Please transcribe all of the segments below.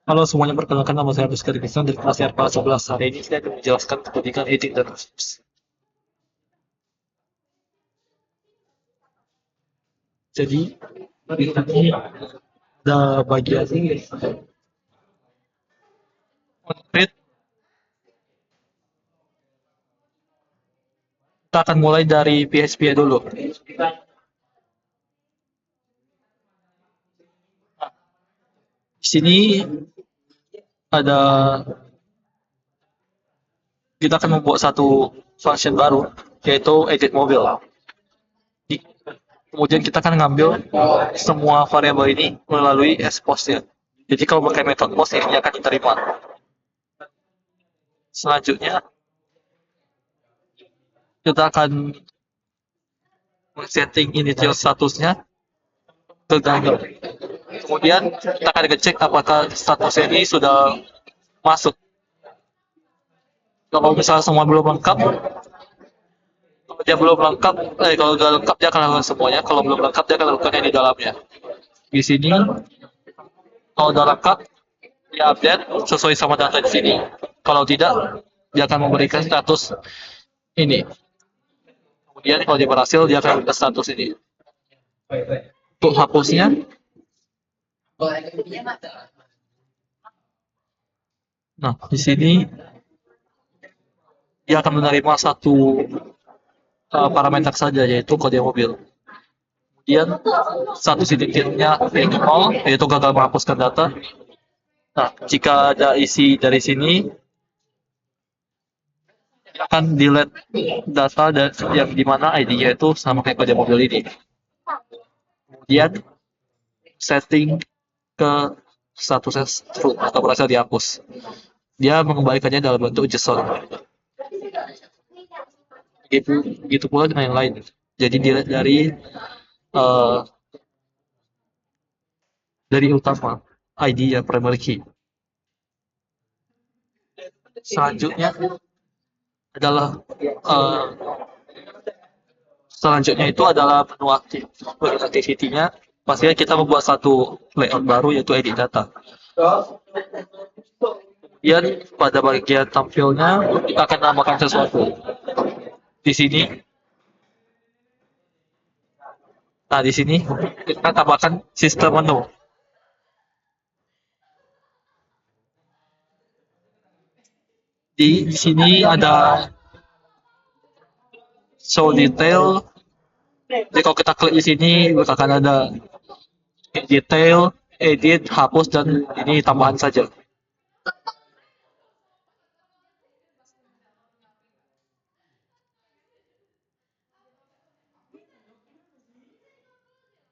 Halo semuanya, perkenalkan nama saya Rizky Rizky dari kelas RPA 11. Hari ini saya akan menjelaskan pendidikan etik dan khusus. Jadi, di sini ada bagian konkret. Kita akan mulai dari PHP dulu. Di sini ada kita akan membuat satu function baru, yaitu edit mobil. Kemudian kita akan ngambil semua variabel ini melalui expose ya. Jadi kalau pakai metode post ini akan diterima. Selanjutnya kita akan setting initial statusnya ke gagal. Kemudian kita akan ngecek apakah status ini sudah masuk. Kalau misalnya semua belum lengkap, kalau dia belum lengkap, kalau sudah lengkap dia akan lakukan semuanya. Kalau belum lengkap dia akan lakukan yang di dalamnya. Di sini kalau sudah lengkap dia update sesuai sama data di sini. Kalau tidak dia akan memberikan status ini. Kemudian kalau dia berhasil dia akan memberikan status ini. Untuk hapusnya, nah di sini dia akan menerima satu parameter saja, yaitu kode mobil. Kemudian satu titiknya minimal, yaitu gagal menghapuskan data. Nah, jika ada isi dari sini, dia akan delete data yang dimana ID-nya itu sama kayak kode mobil ini. Kemudian setting ke statusnya true atau berhasil dihapus. Dia mengembalikannya dalam bentuk JSON. Begitu pula dengan yang lain. Jadi delete uh, dari utama ID ya primary key. Selanjutnya adalah itu adalah menu aktif. Menu activity-nya pastinya kita membuat satu layout baru yaitu edit data. Kemudian pada bagian tampilnya kita akan namakan sesuatu. Di sini, nah di sini kita tambahkan sistem menu. Di sini ada show detail. Jadi kalau kita klik di sini akan ada detail, edit, hapus, dan ini tambahan saja.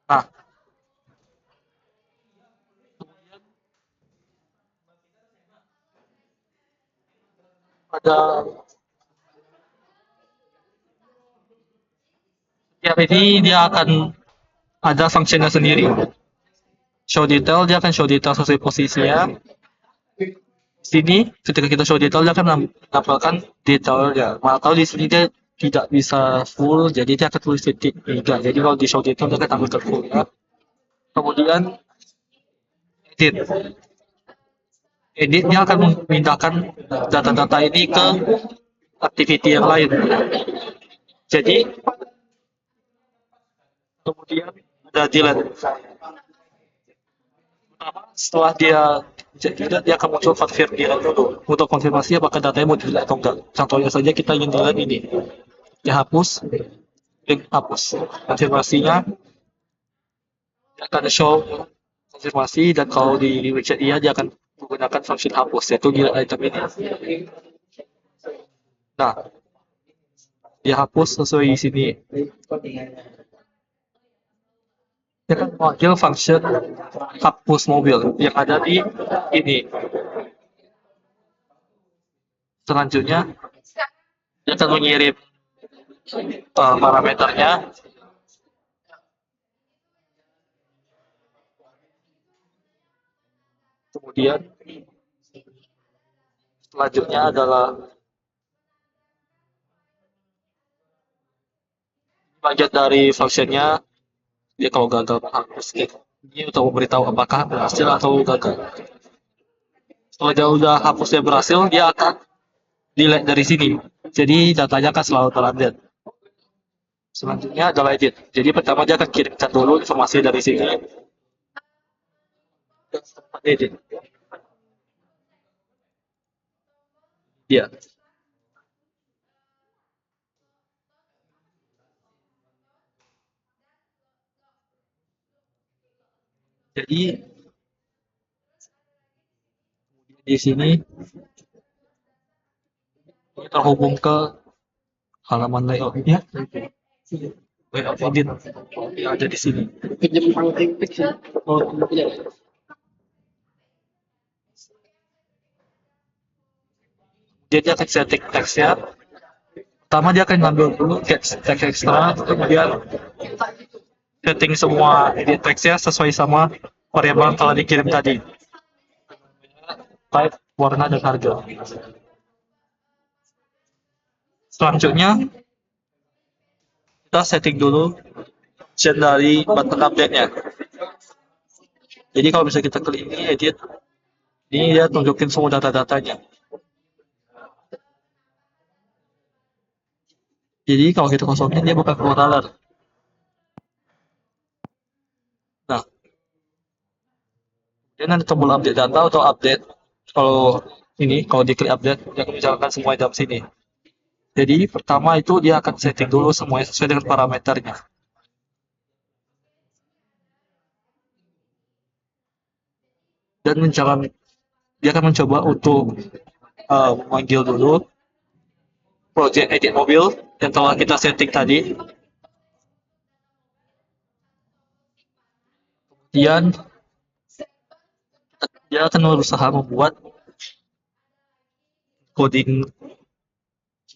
Nah, pada tiap ini dia akan ada fungsinya sendiri. Show detail, dia akan show detail sesuai posisinya. Sini, ketika kita show detail, dia akan menampilkan detailnya. Atau di sini dia tidak bisa full, jadi dia akan tulis titik 3. Jadi kalau di show detail, dia akan tampilkan full ya. Kemudian, edit. Edit, dia akan memindahkan data-data ini ke activity yang lain. Jadi, kemudian ada delete. Setelah dia akan muncul confirm delete dulu untuk konfirmasi apakah datanya mau delete atau enggak. Contohnya saja kita ingin delete ini, dia hapus, klik hapus. Konfirmasinya dia akan show konfirmasi, dan kalau di widget dia akan menggunakan function hapus, yaitu delete item ini. Nah, dia hapus sesuai di sini. Dia akan memanggil function hapus mobil yang ada di ini. Selanjutnya dia akan mengirim parameternya. Kemudian selanjutnya adalah bagian dari functionnya. Dia kalau gagal menghapus ini untuk memberitahu apakah berhasil atau gagal. Kalau dia udah hapusnya berhasil, dia akan delete dari sini. Jadi datanya akan selalu terupdate. Selanjutnya adalah edit. Jadi pertama dia akan kirimkan dulu informasi dari sini. Edit. Ya. Jadi di sini terhubung ke halaman layoutnya. Layout edit yang ada di sini. Dia akan setting teksnya. Pertama dia akan ngambil dulu teks ekstra, kemudian setting semua edit teksnya sesuai sama variabel yang telah dikirim tadi. Type, warna, dan harga. Selanjutnya kita setting dulu option dari button update-nya. Jadi kalau bisa kita klik ini edit, ini dia tunjukin semua data-datanya. Jadi kalau kita kosongin dia bakal keluar alert. Nah, dia nanti tombol update data atau update. Kalau ini kalau diklik update dia akan menjalankan semua dalam sini. Jadi pertama itu dia akan setting dulu semuanya sesuai dengan parameternya. Dan dia akan mencoba untuk memanggil dulu project edit mobil yang telah kita setting tadi. Kemudian dia akan berusaha membuat coding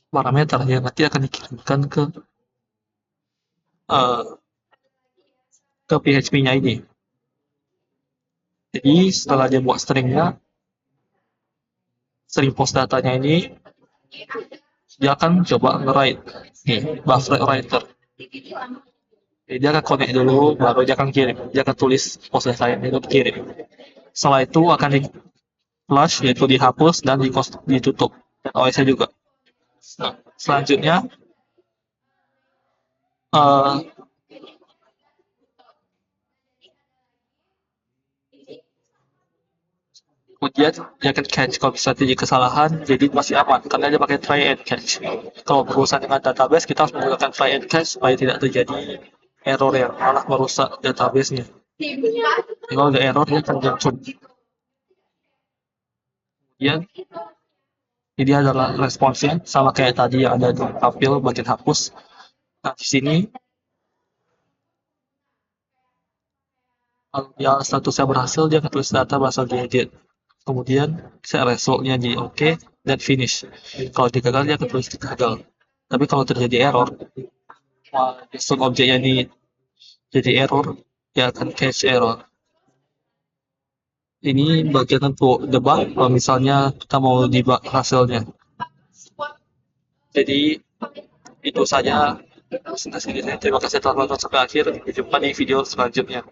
parameter yang nanti akan dikirimkan ke PHP-nya ini. Jadi setelah dia buat string post datanya ini, dia akan coba nge-write nih, buffer writer. Jadi dia akan connect dulu, baru dia akan kirim. Dia akan tulis post datanya itu kirim. Setelah itu akan di flush, yaitu dihapus dan ditutup. Dan OS-nya juga. Nah, selanjutnya kemudian dia akan catch kalau bisa terjadi kesalahan, jadi masih aman karena dia pakai try and catch. Kalau berurusan dengan database, kita harus menggunakan try and catch supaya tidak terjadi error yang malah merusak database-nya. Kalau ada error, dia akan muncul. Kemudian ini adalah responsnya sama kayak tadi yang ada di tampil bagian hapus. Nah, di sini kalau dia statusnya berhasil, dia akan tulis data berhasil diedit. Kemudian set resultnya jadi oke dan finish. Kalau dia gagal, dia akan tulis gagal. Tapi kalau terjadi error, JSON objeknya ini jadi error, dia akan catch error. Ini bagian untuk debug kalau misalnya kita mau debug hasilnya. Jadi itu saja presentasi ini. Terima kasih telah menonton sampai akhir. Sampai jumpa di video selanjutnya.